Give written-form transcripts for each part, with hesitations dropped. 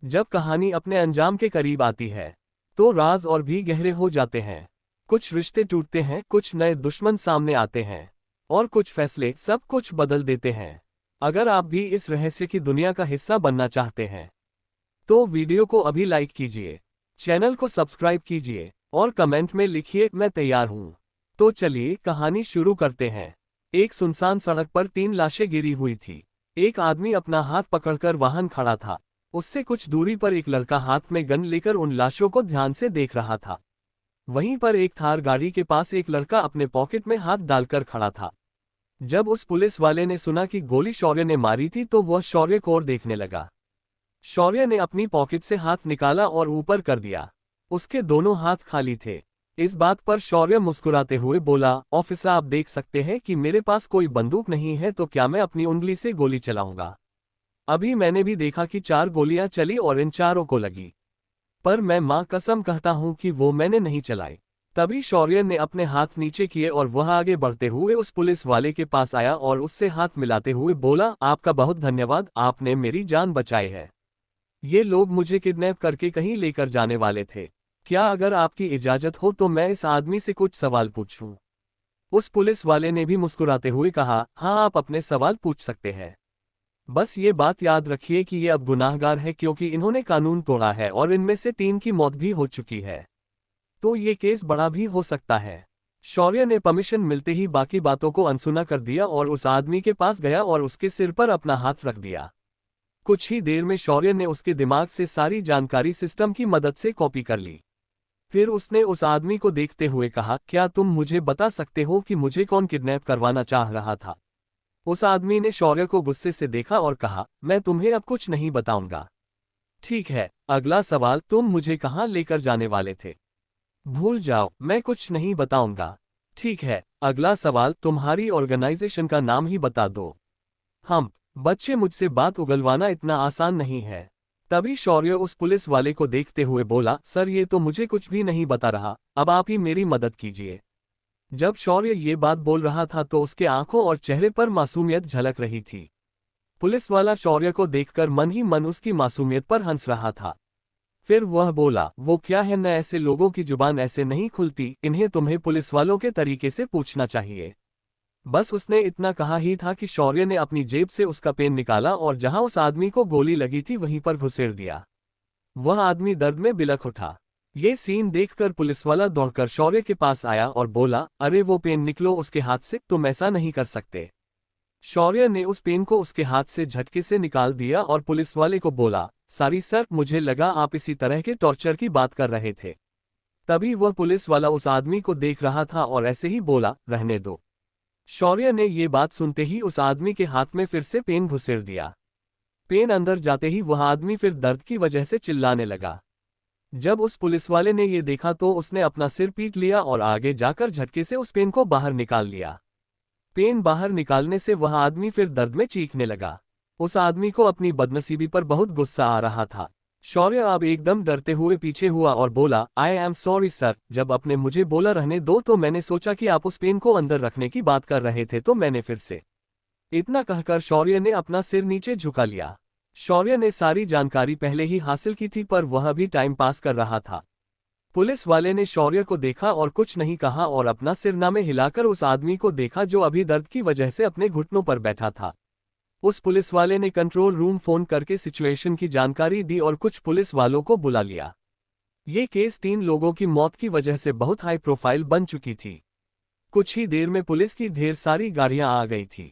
जब कहानी अपने अंजाम के करीब आती है तो राज और भी गहरे हो जाते हैं। कुछ रिश्ते टूटते हैं, कुछ नए दुश्मन सामने आते हैं और कुछ फैसले सब कुछ बदल देते हैं। अगर आप भी इस रहस्य की दुनिया का हिस्सा बनना चाहते हैं तो वीडियो को अभी लाइक कीजिए, चैनल को सब्सक्राइब कीजिए और कमेंट में लिखिए मैं तैयार हूं। तो चलिए कहानी शुरू करते हैं। एक सुनसान सड़क पर 3 लाशें गिरी हुई थी। एक आदमी अपना हाथ पकड़कर वाहन खड़ा था। उससे कुछ दूरी पर एक लड़का हाथ में गन लेकर उन लाशों को ध्यान से देख रहा था। वहीं पर एक थार गाड़ी के पास एक लड़का अपने पॉकेट में हाथ डालकर खड़ा था। जब उस पुलिस वाले ने सुना कि गोली शौर्य ने मारी थी तो वह शौर्य को और देखने लगा। शौर्य ने अपनी पॉकेट से हाथ निकाला और ऊपर कर दिया। उसके दोनों हाथ खाली थे। इस बात पर शौर्य मुस्कुराते हुए बोला, ऑफिसर आप देख सकते हैं कि मेरे पास कोई बंदूक नहीं है, तो क्या मैं अपनी उंगली से गोली चलाऊंगा? अभी मैंने भी देखा कि 4 गोलियां चली और इन चारों को लगी, पर मैं मां कसम कहता हूं कि वो मैंने नहीं चलाई। तभी शौर्य ने अपने हाथ नीचे किए और वह आगे बढ़ते हुए उस पुलिस वाले के पास आया और उससे हाथ मिलाते हुए बोला, आपका बहुत धन्यवाद, आपने मेरी जान बचाई है। ये लोग मुझे किडनैप करके कहीं लेकर जाने वाले थे। क्या अगर आपकी इजाजत हो तो मैं इस आदमी से कुछ सवाल पूछूं? उस पुलिस वाले ने भी मुस्कुराते हुए कहा, हाँ आप अपने सवाल पूछ सकते हैं। बस ये बात याद रखिए कि ये अब गुनाहगार है क्योंकि इन्होंने कानून तोड़ा है और इनमें से 3 की मौत भी हो चुकी है, तो ये केस बड़ा भी हो सकता है। शौर्य ने परमिशन मिलते ही बाकी बातों को अनसुना कर दिया और उस आदमी के पास गया और उसके सिर पर अपना हाथ रख दिया। कुछ ही देर में शौर्य ने उसके दिमाग से सारी जानकारी सिस्टम की मदद से कॉपी कर ली। फिर उसने उस आदमी को देखते हुए कहा, क्या तुम मुझे बता सकते हो कि मुझे कौन किडनैप करवाना चाह रहा था? उस आदमी ने शौर्य को गुस्से से देखा और कहा, मैं तुम्हें अब कुछ नहीं बताऊंगा। ठीक है, अगला सवाल, तुम मुझे कहां लेकर जाने वाले थे? भूल जाओ, मैं कुछ नहीं बताऊंगा। ठीक है, अगला सवाल, तुम्हारी ऑर्गेनाइजेशन का नाम ही बता दो। हम बच्चे, मुझसे बात उगलवाना इतना आसान नहीं है। तभी शौर्य उस पुलिस वाले को देखते हुए बोला, सर ये तो मुझे कुछ भी नहीं बता रहा, अब आप ही मेरी मदद कीजिए। जब शौर्य ये बात बोल रहा था तो उसके आंखों और चेहरे पर मासूमियत झलक रही थी। पुलिस वाला शौर्य को देखकर मन ही मन उसकी मासूमियत पर हंस रहा था। फिर वह बोला, वो क्या है न, ऐसे लोगों की जुबान ऐसे नहीं खुलती, इन्हें तुम्हें पुलिस वालों के तरीके से पूछना चाहिए। बस उसने इतना कहा ही था कि शौर्य ने अपनी जेब से उसका पेन निकाला और जहां उस आदमी को गोली लगी थी वहीं पर घुसेड़ दिया। वह आदमी दर्द में बिलख उठा। ये सीन देखकर पुलिस वाला दौड़कर शौर्य के पास आया और बोला, अरे वो पेन निकलो उसके हाथ से, तुम ऐसा नहीं कर सकते। शौर्य ने उस पेन को उसके हाथ से झटके से निकाल दिया और पुलिस वाले को बोला, सॉरी सर, मुझे लगा आप इसी तरह के टॉर्चर की बात कर रहे थे। तभी वह पुलिस वाला उस आदमी को देख रहा था और ऐसे ही बोला, रहने दो। शौर्य ने ये बात सुनते ही उस आदमी के हाथ में फिर से पेन घुसेड़ दिया। पेन अंदर जाते ही वह आदमी फिर दर्द की वजह से चिल्लाने लगा। जब उस पुलिस वाले ने ये देखा तो उसने अपना सिर पीट लिया और आगे जाकर झटके से उस पेन को बाहर निकाल लिया। पेन बाहर निकालने से वह आदमी फिर दर्द में चीखने लगा। उस आदमी को अपनी बदनसीबी पर बहुत गुस्सा आ रहा था। शौर्य अब एकदम डरते हुए पीछे हुआ और बोला, आई एम सॉरी सर, जब आपने मुझे बोला रहने दो तो मैंने सोचा कि आप उस पेन को अंदर रखने की बात कर रहे थे, तो मैंने फिर से। इतना कहकर शौर्य ने अपना सिर नीचे झुका लिया। शौर्य ने सारी जानकारी पहले ही हासिल की थी पर वह भी टाइम पास कर रहा था। पुलिस वाले ने शौर्य को देखा और कुछ नहीं कहा और अपना सिरनामे हिलाकर उस आदमी को देखा जो अभी दर्द की वजह से अपने घुटनों पर बैठा था। उस पुलिस वाले ने कंट्रोल रूम फोन करके सिचुएशन की जानकारी दी और कुछ पुलिस वालों को बुला लिया। ये केस 3 लोगों की मौत की वजह से बहुत हाई प्रोफाइल बन चुकी थी। कुछ ही देर में पुलिस की ढेर सारी गाड़ियां आ गई थी।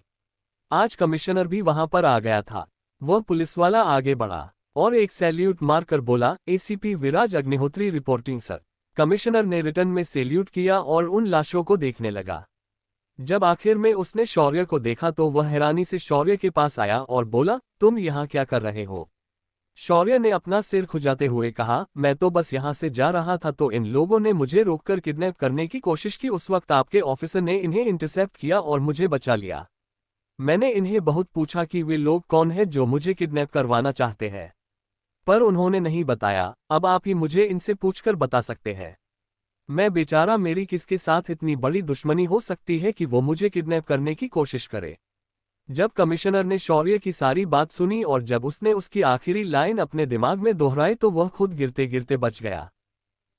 आज कमिश्नर भी वहां पर आ गया था। वह पुलिस वाला आगे बढ़ा और एक सैल्यूट मारकर बोला, एसीपी विराज अग्निहोत्री रिपोर्टिंग सर। कमिश्नर ने रिटर्न में सैल्यूट किया और उन लाशों को देखने लगा। जब आखिर में उसने शौर्य को देखा तो वह हैरानी से शौर्य के पास आया और बोला, तुम यहाँ क्या कर रहे हो? शौर्य ने अपना सिर खुजाते हुए कहा, मैं तो बस यहाँ से जा रहा था तो इन लोगों ने मुझे रोककर किडनैप करने की कोशिश की। उस वक्त आपके ऑफिसर ने इन्हें इंटरसेप्ट किया और मुझे बचा लिया। मैंने इन्हें बहुत पूछा कि वे लोग कौन हैं जो मुझे किडनैप करवाना चाहते हैं, पर उन्होंने नहीं बताया। अब आप ही मुझे इनसे पूछकर बता सकते हैं। मैं बेचारा, मेरी किसके साथ इतनी बड़ी दुश्मनी हो सकती है कि वो मुझे किडनैप करने की कोशिश करे? जब कमिश्नर ने शौर्य की सारी बात सुनी और जब उसने उसकी आखिरी लाइन अपने दिमाग में दोहराई तो वह खुद गिरते गिरते बच गया।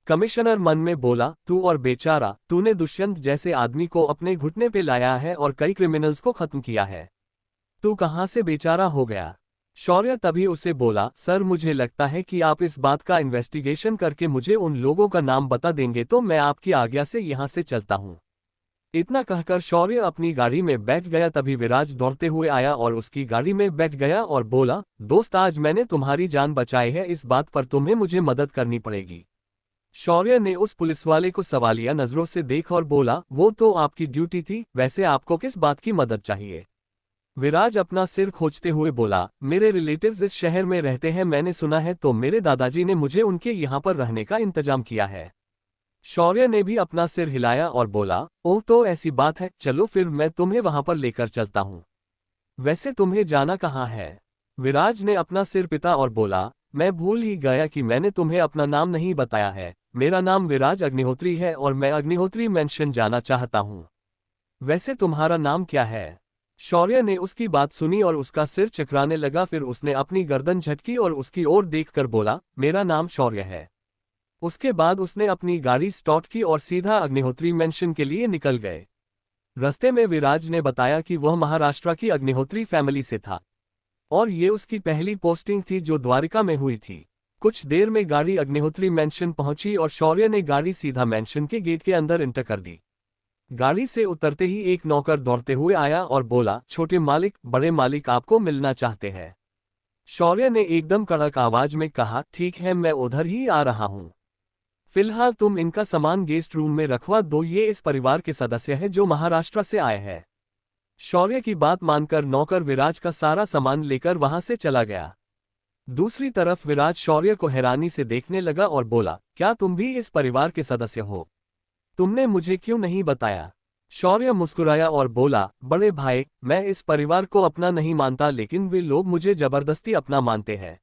कमिश्नर मन में बोला, तू और बेचारा, तूने दुष्यंत जैसे आदमी को अपने घुटने पे लाया है और कई क्रिमिनल्स को खत्म किया है। तू कहां से बेचारा हो गया? शौर्य तभी उसे बोला, सर मुझे लगता है कि आप इस बात का इन्वेस्टिगेशन करके मुझे उन लोगों का नाम बता देंगे तो मैं आपकी आज्ञा से यहां से चलता हूं। इतना कहकर शौर्य अपनी गाड़ी में बैठ गया। तभी विराज दौड़ते हुए आया और उसकी गाड़ी में बैठ गया और बोला, दोस्त आज मैंने तुम्हारी जान बचाई है, इस बात पर तुम्हें मुझे मदद करनी पड़ेगी। शौर्य ने उस पुलिसवाले को सवालिया नजरों से देखा और बोला, वो तो आपकी ड्यूटी थी, वैसे आपको किस बात की मदद चाहिए? विराज अपना सिर खोचते हुए बोला, मेरे रिलेटिव्स इस शहर में रहते हैं, मैंने सुना है तो मेरे दादाजी ने मुझे उनके यहाँ पर रहने का इंतजाम किया है। शौर्य ने भी अपना सिर हिलाया और बोला, ओह तो ऐसी बात है, चलो फिर मैं तुम्हें वहां पर लेकर चलता हूँ। वैसे तुम्हें जाना कहाँ है? विराज ने अपना सिर पिता और बोला, मैं भूल ही गया कि मैंने तुम्हें अपना नाम नहीं बताया है। मेरा नाम विराज अग्निहोत्री है और मैं अग्निहोत्री मैंशन जाना चाहता हूँ। वैसे तुम्हारा नाम क्या है? शौर्य ने उसकी बात सुनी और उसका सिर चकराने लगा। फिर उसने अपनी गर्दन झटकी और उसकी ओर देखकर बोला, मेरा नाम शौर्य है। उसके बाद उसने अपनी गाड़ी स्टार्ट की और सीधा अग्निहोत्री मैंशन के लिए निकल गए। रास्ते में विराज ने बताया कि वह महाराष्ट्र की अग्निहोत्री फैमिली से था और ये उसकी पहली पोस्टिंग थी जो द्वारिका में हुई थी। कुछ देर में गाड़ी अग्निहोत्री मैंशन पहुंची और शौर्य ने गाड़ी सीधा मैंशन के गेट के अंदर एंटर कर दी। गाड़ी से उतरते ही एक नौकर दौड़ते हुए आया और बोला, छोटे मालिक, बड़े मालिक आपको मिलना चाहते हैं। शौर्य ने एकदम कड़क आवाज में कहा, ठीक है मैं उधर ही आ रहा हूं। फिलहाल तुम इनका सामान गेस्ट रूम में रखवा दो, ये इस परिवार के सदस्य हैं जो महाराष्ट्र से आए हैं। शौर्य की बात मानकर नौकर विराज का सारा सामान लेकर वहां से चला गया। दूसरी तरफ विराज शौर्य को हैरानी से देखने लगा और बोला, क्या तुम भी इस परिवार के सदस्य हो? तुमने मुझे क्यों नहीं बताया? शौर्य मुस्कुराया और बोला, बड़े भाई, मैं इस परिवार को अपना नहीं मानता लेकिन वे लोग मुझे जबरदस्ती अपना मानते हैं।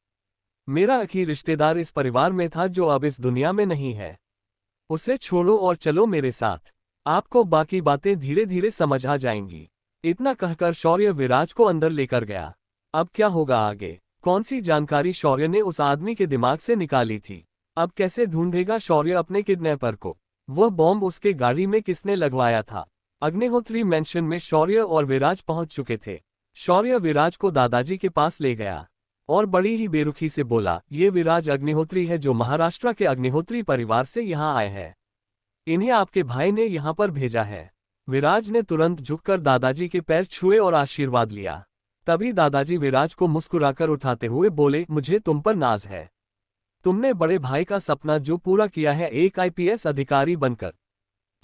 मेरा आखिरी रिश्तेदार इस परिवार में था जो अब इस दुनिया में नहीं है। उसे छोड़ो और चलो मेरे साथ, आपको बाकी बातें धीरे धीरे समझ आ जाएंगी। इतना कहकर शौर्य विराज को अंदर लेकर गया। अब क्या होगा आगे? कौन सी जानकारी शौर्य ने उस आदमी के दिमाग से निकाली थी? अब कैसे ढूंढेगा शौर्य अपने किडनैपर को? वह बॉम्ब उसके गाड़ी में किसने लगवाया था? अग्निहोत्री मैंशन में शौर्य और विराज पहुंच चुके थे। शौर्य विराज को दादाजी के पास ले गया और बड़ी ही बेरुखी से बोला, ये विराज अग्निहोत्री है जो महाराष्ट्र के अग्निहोत्री परिवार से यहाँ आए हैं। इन्हें आपके भाई ने यहाँ पर भेजा है। विराज ने तुरंत झुककर दादाजी के पैर छुए और आशीर्वाद लिया। तभी दादाजी विराज को मुस्कुराकर उठाते हुए बोले, मुझे तुम पर नाज है। तुमने बड़े भाई का सपना जो पूरा किया है, एक आईपीएस अधिकारी बनकर।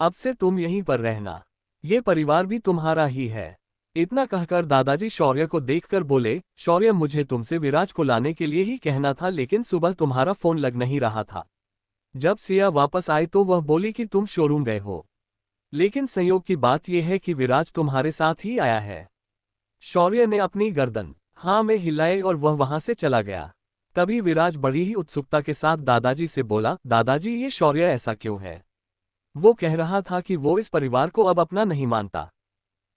अब से तुम यहीं पर रहना, ये परिवार भी तुम्हारा ही है। इतना कहकर दादाजी शौर्य को देखकर बोले, शौर्य मुझे तुमसे विराज को लाने के लिए ही कहना था लेकिन सुबह तुम्हारा फोन लग नहीं रहा था। जब सिया वापस आई तो वह बोली कि तुम शोरूम गए हो, लेकिन संयोग की बात यह है कि विराज तुम्हारे साथ ही आया है। शौर्य ने अपनी गर्दन हाँ में हिलाई और वह वहां से चला गया। तभी विराज बड़ी ही उत्सुकता के साथ दादाजी से बोला, दादाजी ये शौर्य ऐसा क्यों है? वो कह रहा था कि वो इस परिवार को अब अपना नहीं मानता।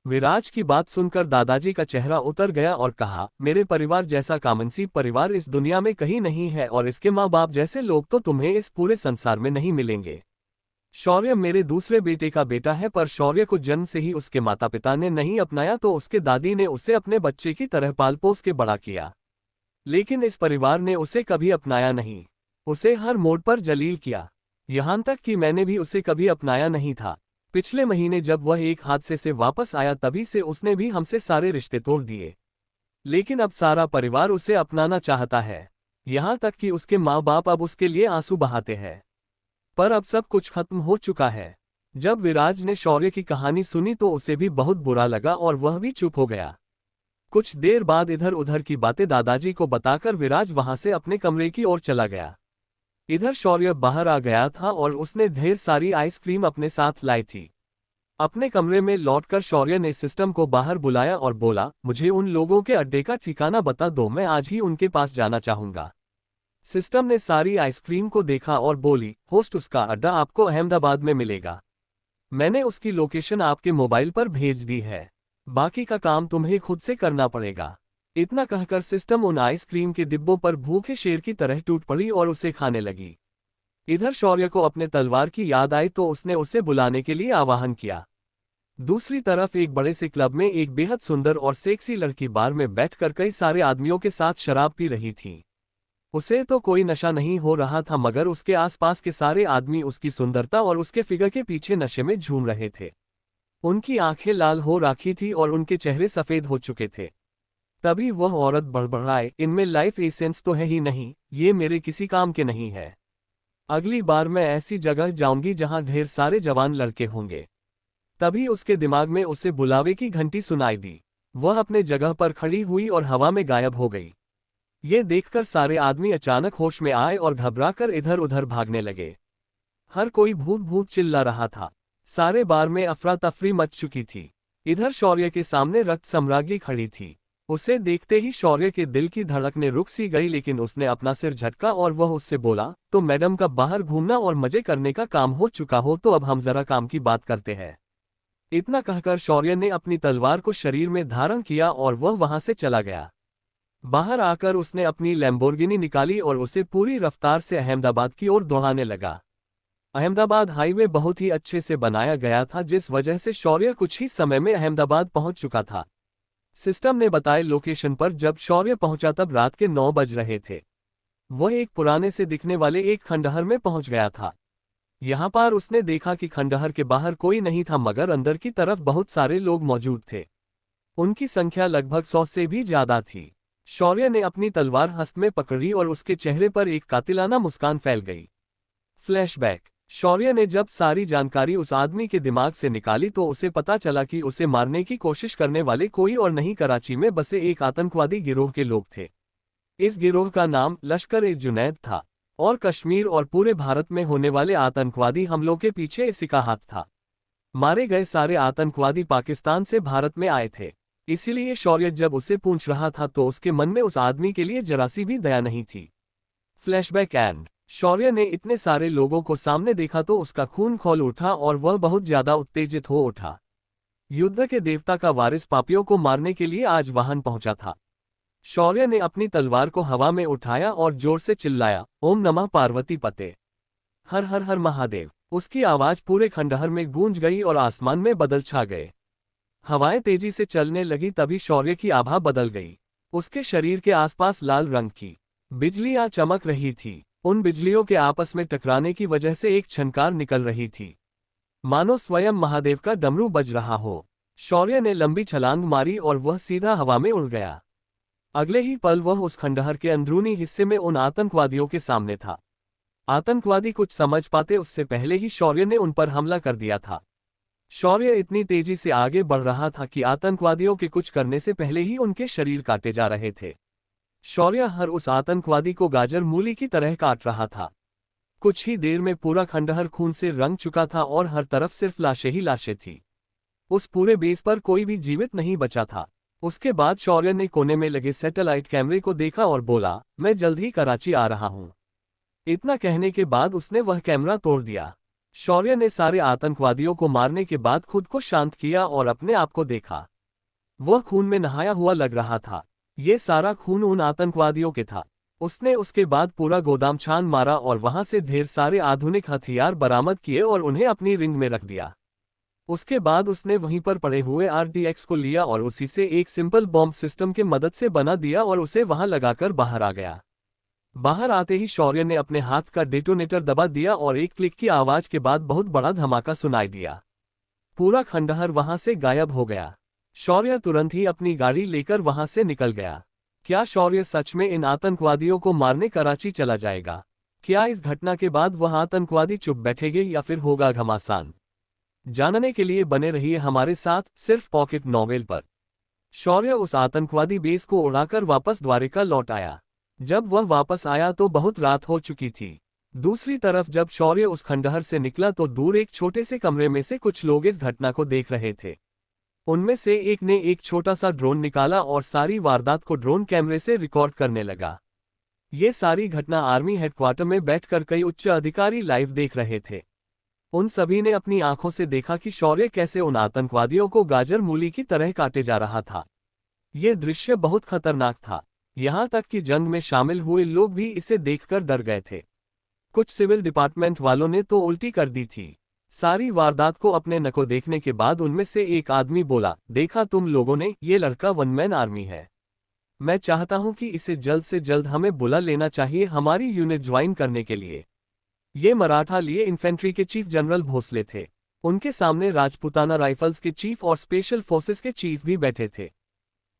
विराज की बात सुनकर दादाजी का चेहरा उतर गया और कहा, मेरे परिवार जैसा कामनसीब परिवार इस दुनिया में कहीं नहीं है और इसके माँ बाप जैसे लोग तो तुम्हें इस पूरे संसार में नहीं मिलेंगे। शौर्य मेरे दूसरे बेटे का बेटा है, पर शौर्य को जन्म से ही उसके माता पिता ने नहीं अपनाया तो उसके दादी ने उसे अपने बच्चे की तरह पाल पोस के बड़ा किया, लेकिन इस परिवार ने उसे कभी अपनाया नहीं। उसे हर मोड़ पर जलील किया, यहां तक कि मैंने भी उसे कभी अपनाया नहीं था। पिछले महीने जब वह एक हादसे से वापस आया तभी से उसने भी हमसे सारे रिश्ते तोड़ दिए, लेकिन अब सारा परिवार उसे अपनाना चाहता है, यहां तक कि उसके माँ बाप अब उसके लिए आंसू बहाते हैं। पर अब सब कुछ खत्म हो चुका है। जब विराज ने शौर्य की कहानी सुनी तो उसे भी बहुत बुरा लगा और वह भी चुप हो गया। कुछ देर बाद इधर उधर की बातें दादाजी को बताकर विराज वहां से अपने कमरे की ओर चला गया। इधर शौर्य बाहर आ गया था और उसने ढेर सारी आइसक्रीम अपने साथ लाई थी। अपने कमरे में लौटकर शौर्य ने सिस्टम को बाहर बुलाया और बोला, मुझे उन लोगों के अड्डे का ठिकाना बता दो, मैं आज ही उनके पास जाना चाहूंगा। सिस्टम ने सारी आइसक्रीम को देखा और बोली, होस्ट उसका अड्डा आपको अहमदाबाद में मिलेगा। मैंने उसकी लोकेशन आपके मोबाइल पर भेज दी है। बाकी का काम तुम्हें खुद से करना पड़ेगा। इतना कहकर सिस्टम उन आइसक्रीम के डिब्बों पर भूखे शेर की तरह टूट पड़ी और उसे खाने लगी। इधर शौर्य को अपने तलवार की याद आई तो उसने उसे बुलाने के लिए आवाहन किया। दूसरी तरफ एक बड़े से क्लब में एक बेहद सुंदर और सेक्सी लड़की बार में बैठकर कई सारे आदमियों के साथ शराब पी रही थी। उसे तो कोई नशा नहीं हो रहा था, मगर उसके आसपास के सारे आदमी उसकी सुंदरता और उसके फिगर के पीछे नशे में झूम रहे थे। उनकी आंखें लाल हो राखी थी और उनके चेहरे सफेद हो चुके थे। तभी वह औरत बड़बड़ाए, इनमें लाइफ एसेंस तो है ही नहीं, ये मेरे किसी काम के नहीं है। अगली बार मैं ऐसी जगह जाऊंगी जहां ढेर सारे जवान लड़के होंगे। तभी उसके दिमाग में उसे बुलावे की घंटी सुनाई दी। वह अपने जगह पर खड़ी हुई और हवा में गायब हो गई। ये देखकर सारे आदमी अचानक होश में आए और घबराकर इधर उधर भागने लगे। हर कोई भूत भूत चिल्ला रहा था। सारे बार में अफरा तफरी मच चुकी थी। इधर शौर्य के सामने रक्त सम्राज्ञी खड़ी थी। उसे देखते ही शौर्य के दिल की धड़कनें रुक सी गई, लेकिन उसने अपना सिर झटका और वह उससे बोला, तो मैडम का बाहर घूमना और मजे करने का काम हो चुका हो, तो अब हम जरा काम की बात करते हैं। इतना कहकर शौर्य ने अपनी तलवार को शरीर में धारण किया और वह वहां से चला गया। बाहर आकर उसने अपनी लैम्बोर्गिनी निकाली और उसे पूरी रफ्तार से अहमदाबाद की ओर दौड़ाने लगा। अहमदाबाद हाईवे बहुत ही अच्छे से बनाया गया था, जिस वजह से शौर्य कुछ ही समय में अहमदाबाद पहुंच चुका था। सिस्टम ने बताए लोकेशन पर जब शौर्य पहुंचा तब रात के 9 बज रहे थे। वह एक पुराने से दिखने वाले एक खंडहर में पहुंच गया था। यहां पर उसने देखा कि खंडहर के बाहर कोई नहीं था, मगर अंदर की तरफ बहुत सारे लोग मौजूद थे। उनकी संख्या लगभग 100 से भी ज्यादा थी। शौर्य ने अपनी तलवार हस्त में पकड़ी और उसके चेहरे पर एक कातिलाना मुस्कान फैल गई। फ्लैशबैक। शौर्य ने जब सारी जानकारी उस आदमी के दिमाग से निकाली तो उसे पता चला कि उसे मारने की कोशिश करने वाले कोई और नहीं, कराची में बसे एक आतंकवादी गिरोह के लोग थे। इस गिरोह का नाम लश्कर-ए-जुनैद था और कश्मीर और पूरे भारत में होने वाले आतंकवादी हमलों के पीछे इसी का हाथ था। मारे गए सारे आतंकवादी पाकिस्तान से भारत में आए थे। इसीलिए शौर्य जब उसे पूछ रहा था तो उसके मन में उस आदमी के लिए जरा सी भी दया नहीं थी। Flashback and. शौर्य ने इतने सारे लोगों को सामने देखा तो उसका खून खौल उठा और वह बहुत ज्यादा उत्तेजित हो उठा। युद्ध के देवता का वारिस पापियों को मारने के लिए आज वहां पहुंचा था। शौर्य ने अपनी तलवार को हवा में उठाया और जोर से चिल्लाया, ओम नमः पार्वती पते, हर हर हर महादेव। उसकी आवाज पूरे खंडहर में गूंज गई और आसमान में बादल छा गए। हवाएं तेजी से चलने लगी। तभी शौर्य की आभा बदल गई। उसके शरीर के आसपास लाल रंग की बिजलियां चमक रही थी। उन बिजलियों के आपस में टकराने की वजह से एक छनकार निकल रही थी, मानो स्वयं महादेव का डमरू बज रहा हो। शौर्य ने लंबी छलांग मारी और वह सीधा हवा में उड़ गया। अगले ही पल वह उस खंडहर के अंदरूनी हिस्से में उन आतंकवादियों के सामने था। आतंकवादी कुछ समझ पाते उससे पहले ही शौर्य ने उन पर हमला कर दिया था। शौर्य इतनी तेजी से आगे बढ़ रहा था कि आतंकवादियों के कुछ करने से पहले ही उनके शरीर काटे जा रहे थे। शौर्य हर उस आतंकवादी को गाजर मूली की तरह काट रहा था। कुछ ही देर में पूरा खंडहर खून से रंग चुका था और हर तरफ सिर्फ लाशें ही लाशें थी। उस पूरे बेस पर कोई भी जीवित नहीं बचा था। उसके बाद शौर्य ने कोने में लगे सैटेलाइट कैमरे को देखा और बोला, मैं जल्द ही कराची आ रहा हूं। इतना कहने के बाद उसने वह कैमरा तोड़ दिया। शौर्य ने सारे आतंकवादियों को मारने के बाद खुद को शांत किया और अपने आप को देखा। वह खून में नहाया हुआ लग रहा था। ये सारा खून उन आतंकवादियों के था। उसने उसके बाद पूरा गोदाम छान मारा और वहां से ढेर सारे आधुनिक हथियार बरामद किए और उन्हें अपनी रिंग में रख दिया। उसके बाद उसने वहीं पर पड़े हुए RDX को लिया और उसी से एक सिंपल बॉम्ब सिस्टम के मदद से बना दिया और उसे वहां लगाकर बाहर आ गया। बाहर आते ही शौर्य ने अपने हाथ का डेटोनेटर दबा दिया और एक क्लिक की आवाज के बाद बहुत बड़ा धमाका सुनाई दिया। पूरा खंडहर वहां से गायब हो गया। शौर्य तुरंत ही अपनी गाड़ी लेकर वहां से निकल गया। क्या शौर्य सच में इन आतंकवादियों को मारने कराची चला जाएगा? क्या इस घटना के बाद वह आतंकवादी चुप बैठेंगे या फिर होगा घमासान? जानने के लिए बने रहिए हमारे साथ सिर्फ पॉकेट नॉवेल पर। शौर्य उस आतंकवादी बेस को उड़ाकर वापस द्वारिका लौट आया। जब वह वापस आया तो बहुत रात हो चुकी थी। दूसरी तरफ जब शौर्य उस खंडहर से निकला तो दूर एक छोटे से कमरे में से कुछ लोग इस घटना को देख रहे थे। उनमें से एक ने एक छोटा सा ड्रोन निकाला और सारी वारदात को ड्रोन कैमरे से रिकॉर्ड करने लगा। ये सारी घटना आर्मी हेडक्वार्टर में बैठकर कई उच्च अधिकारी लाइव देख रहे थे। उन सभी ने अपनी आंखों से देखा कि शौर्य कैसे उन आतंकवादियों को गाजर मूली की तरह काटे जा रहा था। ये दृश्य बहुत खतरनाक था। यहाँ तक कि जंग में शामिल हुए लोग भी इसे देखकर डर गए थे। कुछ सिविल डिपार्टमेंट वालों ने तो उल्टी कर दी थी। सारी वारदात को अपने नखों देखने के बाद उनमें से एक आदमी बोला, देखा तुम लोगों ने, ये लड़का वन मैन आर्मी है। मैं चाहता हूं कि इसे जल्द से जल्द हमें बुला लेना चाहिए हमारी यूनिट ज्वाइन करने के लिए। ये मराठा लिए इन्फेंट्री के चीफ जनरल भोसले थे। उनके सामने राजपुताना राइफल्स के चीफ और स्पेशल फोर्सेस के चीफ भी बैठे थे।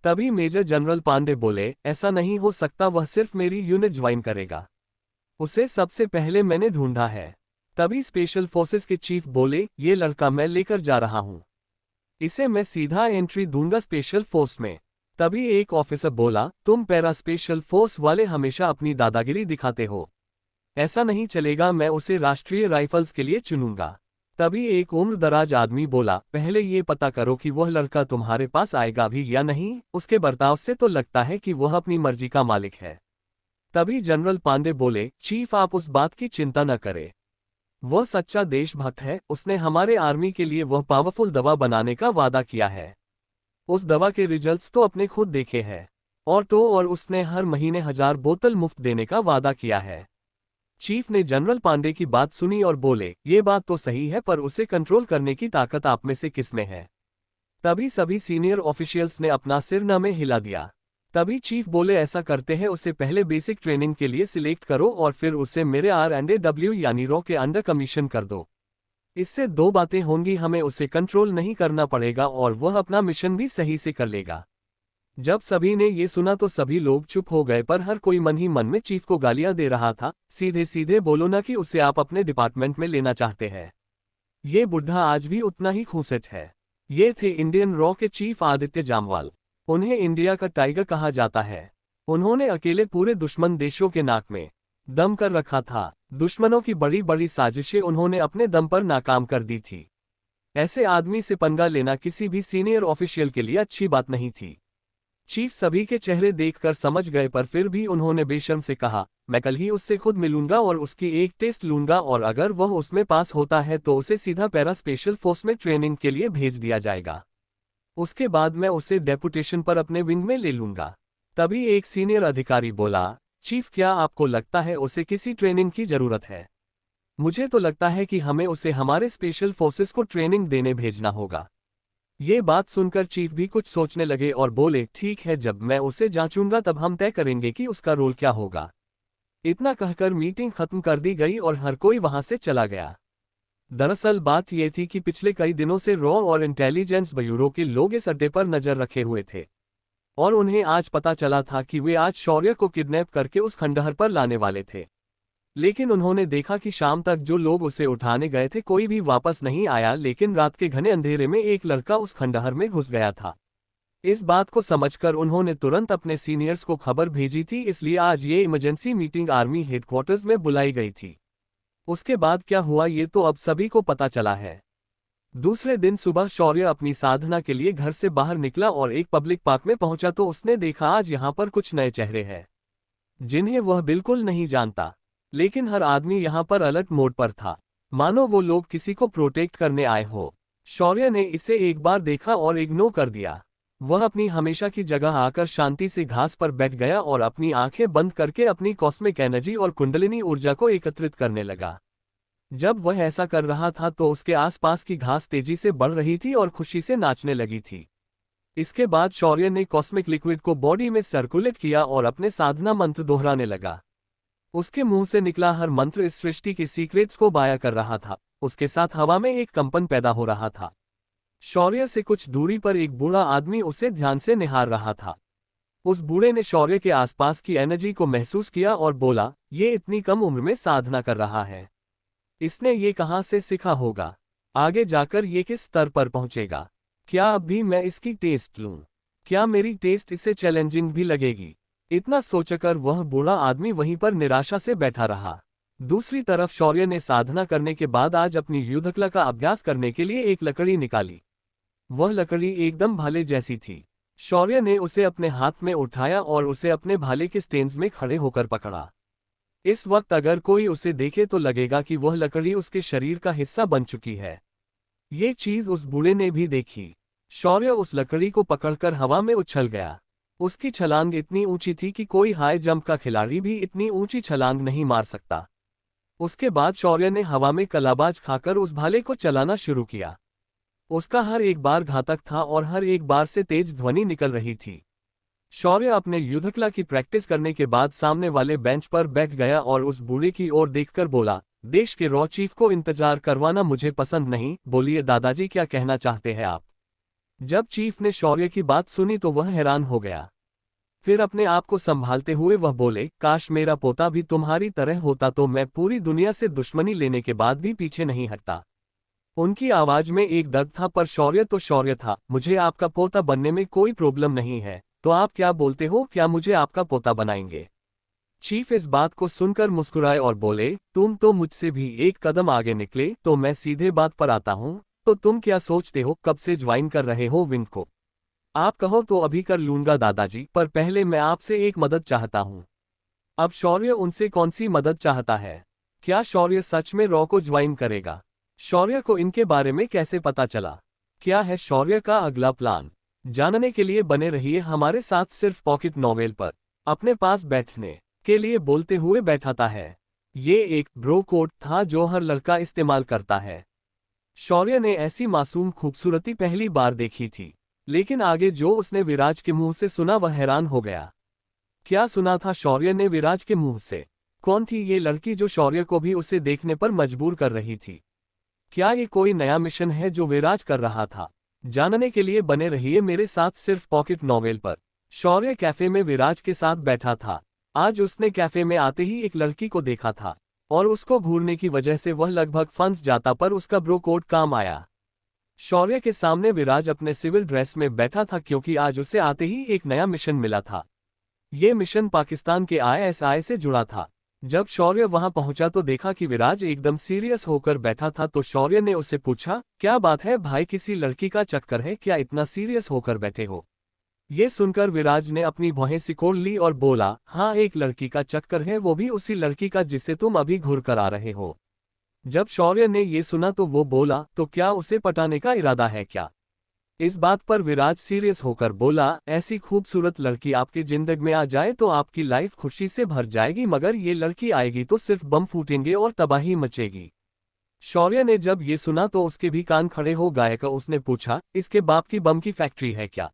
तभी मेजर जनरल पांडे बोले, ऐसा नहीं हो सकता, वह सिर्फ मेरी यूनिट ज्वाइन करेगा। उसे सबसे पहले मैंने ढूंढा है। तभी स्पेशल फोर्सेस के चीफ बोले, ये लड़का मैं लेकर जा रहा हूं। इसे मैं सीधा एंट्री दूंगा स्पेशल फोर्स में। तभी एक ऑफिसर बोला, तुम पैरा स्पेशल फोर्स वाले हमेशा अपनी दादागिरी दिखाते हो। ऐसा नहीं चलेगा, मैं उसे राष्ट्रीय राइफल्स के लिए चुनूंगा। तभी एक उम्रदराज आदमी बोला, पहले ये पता करो कि वह लड़का तुम्हारे पास आएगा भी या नहीं, उसके बर्ताव से तो लगता है कि वह अपनी मर्जी का मालिक है। तभी जनरल पांडे बोले, चीफ आप उस बात की चिंता न करें। वह सच्चा देशभक्त है, उसने हमारे आर्मी के लिए वह पावरफुल दवा बनाने का वादा किया है। उस दवा के रिजल्ट्स तो अपने खुद देखे हैं। और उसने हर महीने 1000 बोतल मुफ्त देने का वादा किया है। चीफ ने जनरल पांडे की बात सुनी और बोले, ये बात तो सही है, पर उसे कंट्रोल करने की ताकत आप में से किसमें है? तभी सभी सीनियर ऑफिशियल्स ने अपना सिर न में हिला दिया। तभी चीफ बोले, ऐसा करते हैं, उसे पहले बेसिक ट्रेनिंग के लिए सिलेक्ट करो और फिर उसे मेरे R&AW यानी रॉ के अंडर कमीशन कर दो। इससे दो बातें होंगी, हमें उसे कंट्रोल नहीं करना पड़ेगा और वह अपना मिशन भी सही से कर लेगा। जब सभी ने ये सुना तो सभी लोग चुप हो गए, पर हर कोई मन ही मन में चीफ को गालियां दे रहा था। सीधे सीधे बोलो ना कि उसे आप अपने डिपार्टमेंट में लेना चाहते हैं। ये बुढ़ा आज भी उतना ही खूंसेट है। ये थे इंडियन रॉ के चीफ आदित्य जामवाल। उन्हें इंडिया का टाइगर कहा जाता है। उन्होंने अकेले पूरे दुश्मन देशों के नाक में दम कर रखा था। दुश्मनों की बड़ी बड़ी साजिशें उन्होंने अपने दम पर नाकाम कर दी थी। ऐसे आदमी से पंगा लेना किसी भी सीनियर ऑफिशियल के लिए अच्छी बात नहीं थी। चीफ सभी के चेहरे देखकर समझ गए, पर फिर भी उन्होंने बेशर्म से कहा, मैं कल ही उससे खुद मिलूंगा और उसकी एक टेस्ट लूंगा, और अगर वह उसमें पास होता है तो उसे सीधा पैरा स्पेशल फोर्स में ट्रेनिंग के लिए भेज दिया जाएगा। उसके बाद मैं उसे डेपुटेशन पर अपने विंग में ले लूंगा। तभी एक सीनियर अधिकारी बोला, चीफ क्या आपको लगता है उसे किसी ट्रेनिंग की जरूरत है? मुझे तो लगता है कि हमें उसे हमारे स्पेशल फोर्सेस को ट्रेनिंग देने भेजना होगा। ये बात सुनकर चीफ भी कुछ सोचने लगे और बोले, ठीक है, जब मैं उसे जांचूंगा तब हम तय करेंगे कि उसका रोल क्या होगा। इतना कहकर मीटिंग खत्म कर दी गई और हर कोई वहां से चला गया। दरअसल बात यह थी कि पिछले कई दिनों से रॉ और इंटेलिजेंस ब्यूरो के लोग इस अड्डे पर नजर रखे हुए थे और उन्हें आज पता चला था कि वे आज शौर्य को किडनैप करके उस खंडहर पर लाने वाले थे। लेकिन उन्होंने देखा कि शाम तक जो लोग उसे उठाने गए थे कोई भी वापस नहीं आया, लेकिन रात के घने अंधेरे में एक लड़का उस खंडहर में घुस गया था। इस बात को समझकर उन्होंने तुरंत अपने सीनियर्स को खबर भेजी थी, इसलिए आज ये इमरजेंसी मीटिंग आर्मी हेडक्वार्टर्स में बुलाई गई थी। उसके बाद क्या हुआ ये तो अब सभी को पता चला है। दूसरे दिन सुबह शौर्य अपनी साधना के लिए घर से बाहर निकला और एक पब्लिक पार्क में पहुंचा तो उसने देखा आज यहाँ पर कुछ नए चेहरे हैं जिन्हें वह बिल्कुल नहीं जानता। लेकिन हर आदमी यहाँ पर अलर्ट मोड पर था, मानो वो लोग किसी को प्रोटेक्ट करने आए हो। शौर्य ने इसे एक बार देखा और इग्नोर कर दिया। वह अपनी हमेशा की जगह आकर शांति से घास पर बैठ गया और अपनी आंखें बंद करके अपनी कॉस्मिक एनर्जी और कुंडलिनी ऊर्जा को एकत्रित करने लगा। जब वह ऐसा कर रहा था तो उसके आसपास की घास तेजी से बढ़ रही थी और खुशी से नाचने लगी थी। इसके बाद शौर्य ने कॉस्मिक लिक्विड को बॉडी में सर्कुलेट किया और अपने साधना मंत्र दोहराने लगा। उसके मुंह से निकला हर मंत्र इस सृष्टि के सीक्रेट्स को बयां कर रहा था। उसके साथ हवा में एक कंपन पैदा हो रहा था। शौर्य से कुछ दूरी पर एक बूढ़ा आदमी उसे ध्यान से निहार रहा था। उस बूढ़े ने शौर्य के आसपास की एनर्जी को महसूस किया और बोला, ये इतनी कम उम्र में साधना कर रहा है, इसने ये कहाँ से सीखा होगा? आगे जाकर ये किस स्तर पर पहुंचेगा? क्या अब भी मैं इसकी टेस्ट लूं? क्या मेरी टेस्ट इसे चैलेंजिंग भी लगेगी? इतना सोचकर वह बूढ़ा आदमी वहीं पर निराशा से बैठा रहा। दूसरी तरफ शौर्य ने साधना करने के बाद आज अपनी युद्धकला का अभ्यास करने के लिए एक लकड़ी निकाली। वह लकड़ी एकदम भाले जैसी थी। शौर्य ने उसे अपने हाथ में उठाया और उसे अपने भाले के स्टेन्स में खड़े होकर पकड़ा। इस वक्त अगर कोई उसे देखे तो लगेगा कि वह लकड़ी उसके शरीर का हिस्सा बन चुकी है। ये चीज उस बूढ़े ने भी देखी। शौर्य उस लकड़ी को पकड़कर हवा में उछल गया। उसकी छलांग इतनी ऊंची थी कि कोई हाई जंप का खिलाड़ी भी इतनी ऊंची छलांग नहीं मार सकता। उसके बाद शौर्य ने हवा में कलाबाज खाकर उस भाले को चलाना शुरू किया। उसका हर एक बार घातक था और हर एक बार से तेज ध्वनि निकल रही थी। शौर्य अपने युद्धकला की प्रैक्टिस करने के बाद सामने वाले बेंच पर बैठ गया और उस बूढ़े की ओर देखकर बोला, देश के रॉ चीफ को इंतजार करवाना मुझे पसंद नहीं। बोलिए दादाजी, क्या कहना चाहते हैं आप? जब चीफ ने शौर्य की बात सुनी तो वह हैरान हो गया। फिर अपने आप को संभालते हुए वह बोले, काश मेरा पोता भी तुम्हारी तरह होता तो मैं पूरी दुनिया से दुश्मनी लेने के बाद भी पीछे नहीं हटता। उनकी आवाज में एक दर्द था, पर शौर्य तो शौर्य था। मुझे आपका पोता बनने में कोई प्रॉब्लम नहीं है, तो आप क्या बोलते हो, क्या मुझे आपका पोता बनाएंगे? चीफ इस बात को सुनकर मुस्कुराए और बोले, तुम तो मुझसे भी एक कदम आगे निकले। तो मैं सीधे बात पर आता हूँ, तो तुम क्या सोचते हो, कब से ज्वाइन कर रहे हो विंग को? आप कहो तो अभी कर लूंगा दादाजी, पर पहले मैं आपसे एक मदद चाहता हूँ। अब शौर्य उनसे कौन सी मदद चाहता है? क्या शौर्य सच में रॉ को ज्वाइन करेगा? शौर्य को इनके बारे में कैसे पता चला? क्या है शौर्य का अगला प्लान? जानने के लिए बने रहिए हमारे साथ सिर्फ पॉकेट नॉवेल पर। अपने पास बैठने के लिए बोलते हुए बैठाता है। ये एक ब्रो कोड था जो हर लड़का इस्तेमाल करता है। शौर्य ने ऐसी मासूम खूबसूरती पहली बार देखी थी, लेकिन आगे जो उसने विराज के मुंह से सुना वह हैरान हो गया। क्या सुना था शौर्य ने विराज के मुंह से? कौन थी ये लड़की जो शौर्य को भी उसे देखने पर मजबूर कर रही थी? क्या ये कोई नया मिशन है जो विराज कर रहा था? जानने के लिए बने रहिए मेरे साथ सिर्फ पॉकेट नॉवेल पर। शौर्य कैफे में विराज के साथ बैठा था। आज उसने कैफे में आते ही एक लड़की को देखा था और उसको घूरने की वजह से वह लगभग फंस जाता, पर उसका ब्रो कोड काम आया। शौर्य के सामने विराज अपने सिविल ड्रेस में बैठा था क्योंकि आज उसे आते ही एक नया मिशन मिला था। ये मिशन पाकिस्तान के ISI से जुड़ा था। जब शौर्य वहां पहुंचा तो देखा कि विराज एकदम सीरियस होकर बैठा था, तो शौर्य ने उससे पूछा, क्या बात है भाई, किसी लड़की का चक्कर है क्या, इतना सीरियस होकर बैठे हो? ये सुनकर विराज ने अपनी भौहें सिकोड़ ली और बोला, हाँ एक लड़की का चक्कर है, वो भी उसी लड़की का जिससे तुम अभी घूर कर आ रहे हो। जब शौर्य ने ये सुना तो वो बोला, तो क्या उसे पटाने का इरादा है क्या? इस बात पर विराज सीरियस होकर बोला, ऐसी खूबसूरत लड़की आपकी जिंदगी में आ जाए तो आपकी लाइफ खुशी से भर जाएगी, मगर ये लड़की आएगी तो सिर्फ बम फूटेंगे और तबाही मचेगी। शौर्य ने जब ये सुना तो उसके भी कान खड़े हो गए। उसने पूछा, इसके बाप की बम की फैक्ट्री है क्या?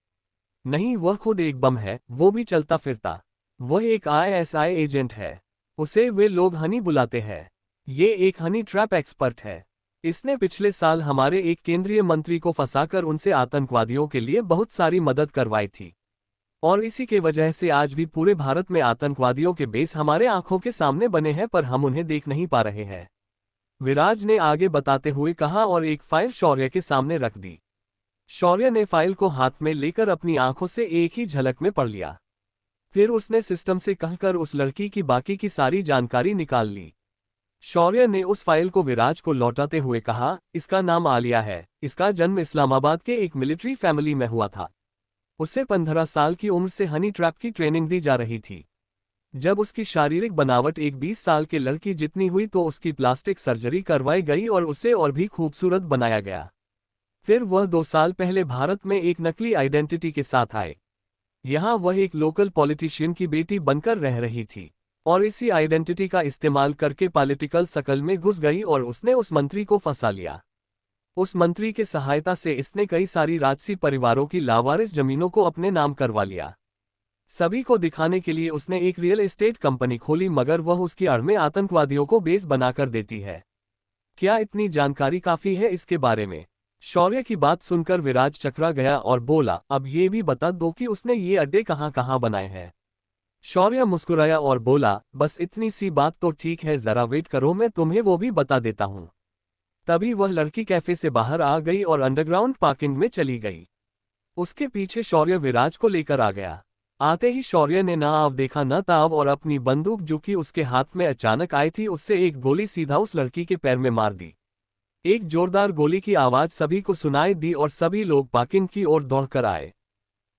नहीं, वह खुद एक बम है, वो भी चलता फिरता। वह एक ISI एजेंट है। उसे वे लोग हनी बुलाते हैं। ये एक हनी ट्रैप एक्सपर्ट है। इसने पिछले साल हमारे एक केंद्रीय मंत्री को फंसाकर उनसे आतंकवादियों के लिए बहुत सारी मदद करवाई थी, और इसी के वजह से आज भी पूरे भारत में आतंकवादियों के बेस हमारे आंखों के सामने बने हैं, पर हम उन्हें देख नहीं पा रहे हैं। विराज ने आगे बताते हुए कहा और एक फाइल शौर्य के सामने रख दी। शौर्य ने फाइल को हाथ में लेकर अपनी आंखों से एक ही झलक में पढ़ लिया। फिर उसने सिस्टम से कहकर उस लड़की की बाकी की सारी जानकारी निकाल ली। शौर्य ने उस फाइल को विराज को लौटाते हुए कहा, इसका नाम आलिया है। इसका जन्म इस्लामाबाद के एक मिलिट्री फैमिली में हुआ था। उसे 15 साल की उम्र से हनी ट्रैप की ट्रेनिंग दी जा रही थी। जब उसकी शारीरिक बनावट एक 20 साल के लड़की जितनी हुई तो उसकी प्लास्टिक सर्जरी करवाई गई और उसे और भी खूबसूरत बनाया गया। फिर वह 2 साल पहले भारत में एक नकली आइडेंटिटी के साथ आए। यहाँ वह एक लोकल पॉलिटिशियन की बेटी बनकर रह रही थी और इसी आइडेंटिटी का इस्तेमाल करके पॉलिटिकल सर्कल में घुस गई और उसने उस मंत्री को फंसा लिया। उस मंत्री के सहायता से इसने कई सारी राजसी परिवारों की लावारिस जमीनों को अपने नाम करवा लिया। सभी को दिखाने के लिए उसने एक रियल एस्टेट कंपनी खोली, मगर वह उसकी आड़ में आतंकवादियों को बेस बनाकर देती है। क्या इतनी जानकारी काफी है इसके बारे में? शौर्य की बात सुनकर विराज चकरा गया और बोला, अब ये भी बता दो कि उसने ये अड्डे कहाँ कहाँ बनाए हैं। शौर्य मुस्कुराया और बोला, बस इतनी सी बात तो ठीक है, जरा वेट करो, मैं तुम्हें वो भी बता देता हूं। तभी वह लड़की कैफे से बाहर आ गई और अंडरग्राउंड पार्किंग में चली गई। उसके पीछे शौर्य विराज को लेकर आ गया। आते ही शौर्य ने ना आव देखा न ताव और अपनी बंदूक जो कि उसके हाथ में अचानक आई थी उससे एक गोली सीधा उस लड़की के पैर में मार दी। एक जोरदार गोली की आवाज सभी को सुनाई दी और सभी लोग पार्किंग की ओर दौड़कर आए,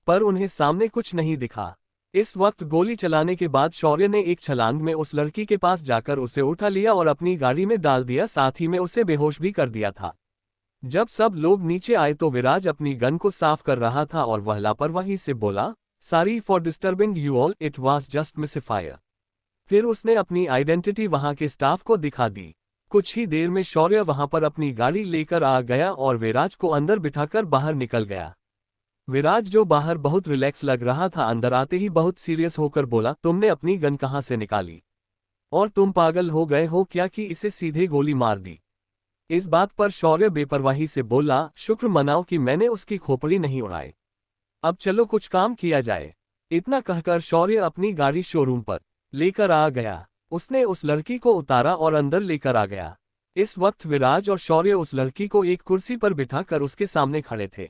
पर उन्हें सामने कुछ नहीं दिखा। इस वक्त गोली चलाने के बाद शौर्य ने एक छलांग में उस लड़की के पास जाकर उसे उठा लिया और अपनी गाड़ी में डाल दिया, साथ ही में उसे बेहोश भी कर दिया था। जब सब लोग नीचे आए तो विराज अपनी गन को साफ कर रहा था और वह लापरवाही से बोला, sorry for disturbing you all, it was just misfire. फिर उसने अपनी आइडेंटिटी वहां के स्टाफ को दिखा दी। कुछ ही देर में शौर्य वहां पर अपनी गाड़ी लेकर आ गया और विराज को अंदर बिठाकर बाहर निकल गया। विराज जो बाहर बहुत रिलैक्स लग रहा था, अंदर आते ही बहुत सीरियस होकर बोला, तुमने अपनी गन कहां से निकाली? और तुम पागल हो गए हो क्या कि इसे सीधे गोली मार दी? इस बात पर शौर्य बेपरवाही से बोला, शुक्र मनाओ कि मैंने उसकी खोपड़ी नहीं उड़ाई। अब चलो कुछ काम किया जाए। इतना कहकर शौर्य अपनी गाड़ी शोरूम पर लेकर आ गया। उसने उस लड़की को उतारा और अंदर लेकर आ गया। इस वक्त विराज और शौर्य उस लड़की को एक कुर्सी पर बिठाकर उसके सामने खड़े थे।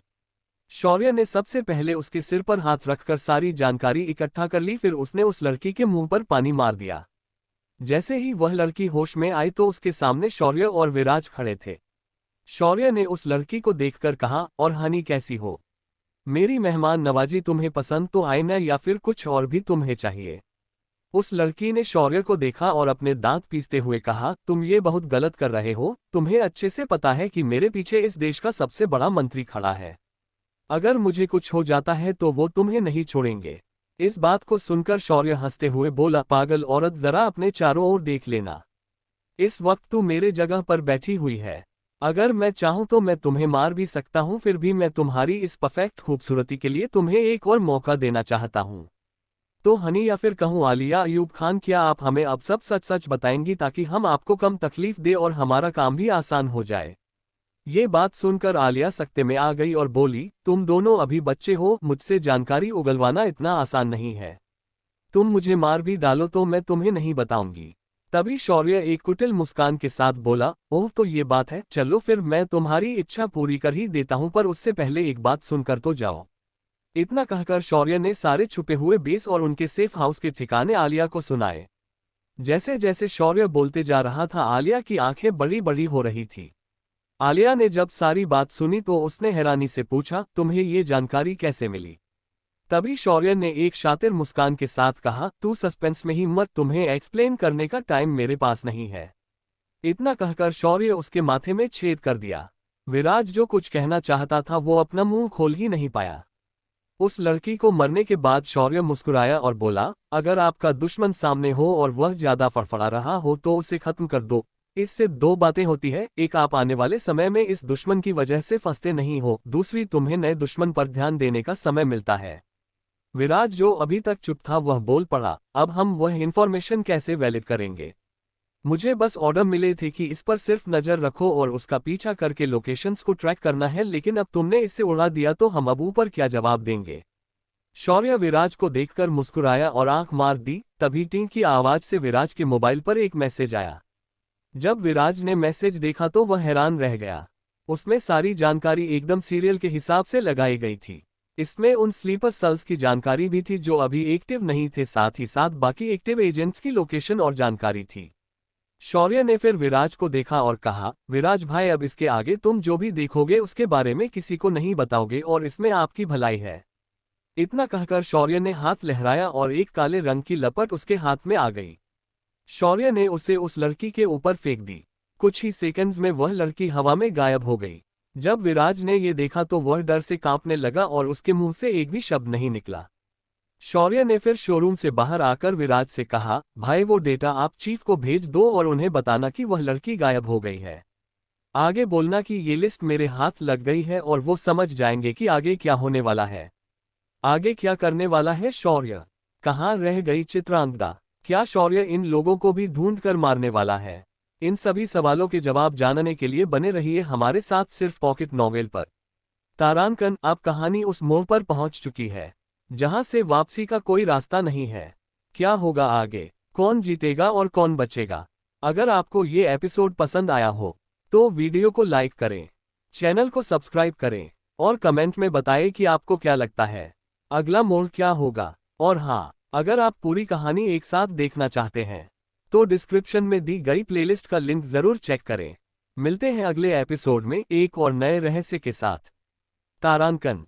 शौर्य ने सबसे पहले उसके सिर पर हाथ रखकर सारी जानकारी इकट्ठा कर ली, फिर उसने उस लड़की के मुंह पर पानी मार दिया। जैसे ही वह लड़की होश में आई तो उसके सामने शौर्य और विराज खड़े थे। शौर्य ने उस लड़की को देखकर कहा, और हनी कैसी हो? मेरी मेहमान नवाजी तुम्हें पसंद तो आई न, या फिर कुछ और भी तुम्हें चाहिए? उस लड़की ने शौर्य को देखा और अपने दांत पीसते हुए कहा, तुम ये बहुत गलत कर रहे हो। तुम्हें अच्छे से पता है कि मेरे पीछे इस देश का सबसे बड़ा मंत्री खड़ा है। अगर मुझे कुछ हो जाता है तो वो तुम्हें नहीं छोड़ेंगे। इस बात को सुनकर शौर्य हंसते हुए बोला, पागल औरत, जरा अपने चारों ओर देख लेना। इस वक्त तू मेरे जगह पर बैठी हुई है। अगर मैं चाहूं तो मैं तुम्हें मार भी सकता हूं, फिर भी मैं तुम्हारी इस परफेक्ट खूबसूरती के लिए तुम्हें एक और मौका देना चाहता हूं। तो हनी या फिर कहूं आलिया अयूब खान, क्या आप हमें अब सब सच सच बताएंगी ताकि हम आपको कम तकलीफ दे और हमारा काम भी आसान हो जाए? ये बात सुनकर आलिया सख्ते में आ गई और बोली, तुम दोनों अभी बच्चे हो, मुझसे जानकारी उगलवाना इतना आसान नहीं है। तुम मुझे मार भी डालो तो मैं तुम्हें नहीं बताऊंगी। तभी शौर्य एक कुटिल मुस्कान के साथ बोला, ओह तो ये बात है, चलो फिर मैं तुम्हारी इच्छा पूरी कर ही देता हूं, पर उससे पहले एक बात सुनकर तो जाओ। इतना कहकर शौर्य ने सारे छुपे हुए बेस और उनके सेफ हाउस के ठिकाने आलिया को सुनाए। जैसे जैसे शौर्य बोलते जा रहा था, आलिया की आंखें बड़ी बड़ी हो रही थी। आलिया ने जब सारी बात सुनी तो उसने हैरानी से पूछा, तुम्हें ये जानकारी कैसे मिली? तभी शौर्य ने एक शातिर मुस्कान के साथ कहा, तू सस्पेंस में ही मत, तुम्हें एक्सप्लेन करने का टाइम मेरे पास नहीं है। इतना कहकर शौर्य उसके माथे में छेद कर दिया। विराज जो कुछ कहना चाहता था वो अपना मुंह खोल ही नहीं पाया। उस लड़की को मरने के बाद शौर्य मुस्कुराया और बोला, अगर आपका दुश्मन सामने हो और वह ज्यादा फड़फड़ा रहा हो तो उसे खत्म कर दो। इससे दो बातें होती है, एक आप आने वाले समय में इस दुश्मन की वजह से फंसते नहीं हो, दूसरी तुम्हें नए दुश्मन पर ध्यान देने का समय मिलता है। विराज जो अभी तक चुप था वह बोल पड़ा, अब हम वह इन्फॉर्मेशन कैसे वैलिड करेंगे? मुझे बस ऑर्डर मिले थे कि इस पर सिर्फ नजर रखो और उसका पीछा करके लोकेशंस को ट्रैक करना है, लेकिन अब तुमने इसे उड़ा दिया तो हम अब ऊपर क्या जवाब देंगे? शौर्य विराज को देखकर मुस्कुराया और आंख मार दी। तभी टिंग की आवाज से विराज के मोबाइल पर एक मैसेज आया। जब विराज ने मैसेज देखा तो वह हैरान रह गया। उसमें सारी जानकारी एकदम सीरियल के हिसाब से लगाई गई थी। इसमें उन स्लीपर सेल्स की जानकारी भी थी जो अभी एक्टिव नहीं थे, साथ ही साथ बाकी एक्टिव एजेंट्स की लोकेशन और जानकारी थी। शौर्य ने फिर विराज को देखा और कहा, विराज भाई, अब इसके आगे तुम जो भी देखोगे उसके बारे में किसी को नहीं बताओगे और इसमें आपकी भलाई है। इतना कहकर शौर्य ने हाथ लहराया और एक काले रंग की लपट उसके हाथ में आ गई। शौर्य ने उसे उस लड़की के ऊपर फेंक दी। कुछ ही सेकंड्स में वह लड़की हवा में गायब हो गई। जब विराज ने ये देखा तो वह डर से कांपने लगा और उसके मुंह से एक भी शब्द नहीं निकला। शौर्य ने फिर शोरूम से बाहर आकर विराज से कहा, भाई वो डेटा आप चीफ को भेज दो और उन्हें बताना कि वह लड़की गायब हो गई है। आगे बोलना कि ये लिस्ट मेरे हाथ लग गई है और वो समझ जाएंगे कि आगे क्या होने वाला है। आगे क्या करने वाला है शौर्य? कहाँ रह गई चित्रांगदा? क्या शौर्य इन लोगों को भी ढूंढ कर मारने वाला है? इन सभी सवालों के जवाब जानने के लिए बने रहिए हमारे साथ सिर्फ पॉकेट नॉवेल पर। तारांकन, अब कहानी उस मोड़ पर पहुंच चुकी है जहां से वापसी का कोई रास्ता नहीं है। क्या होगा आगे? कौन जीतेगा और कौन बचेगा? अगर आपको ये एपिसोड पसंद आया हो तो वीडियो को लाइक करें, चैनल को सब्सक्राइब करें और कमेंट में बताएं कि आपको क्या लगता है अगला मोड़ क्या होगा। और हाँ, अगर आप पूरी कहानी एक साथ देखना चाहते हैं तो डिस्क्रिप्शन में दी गई प्लेलिस्ट का लिंक जरूर चेक करें। मिलते हैं अगले एपिसोड में एक और नए रहस्य के साथ। तारांकन।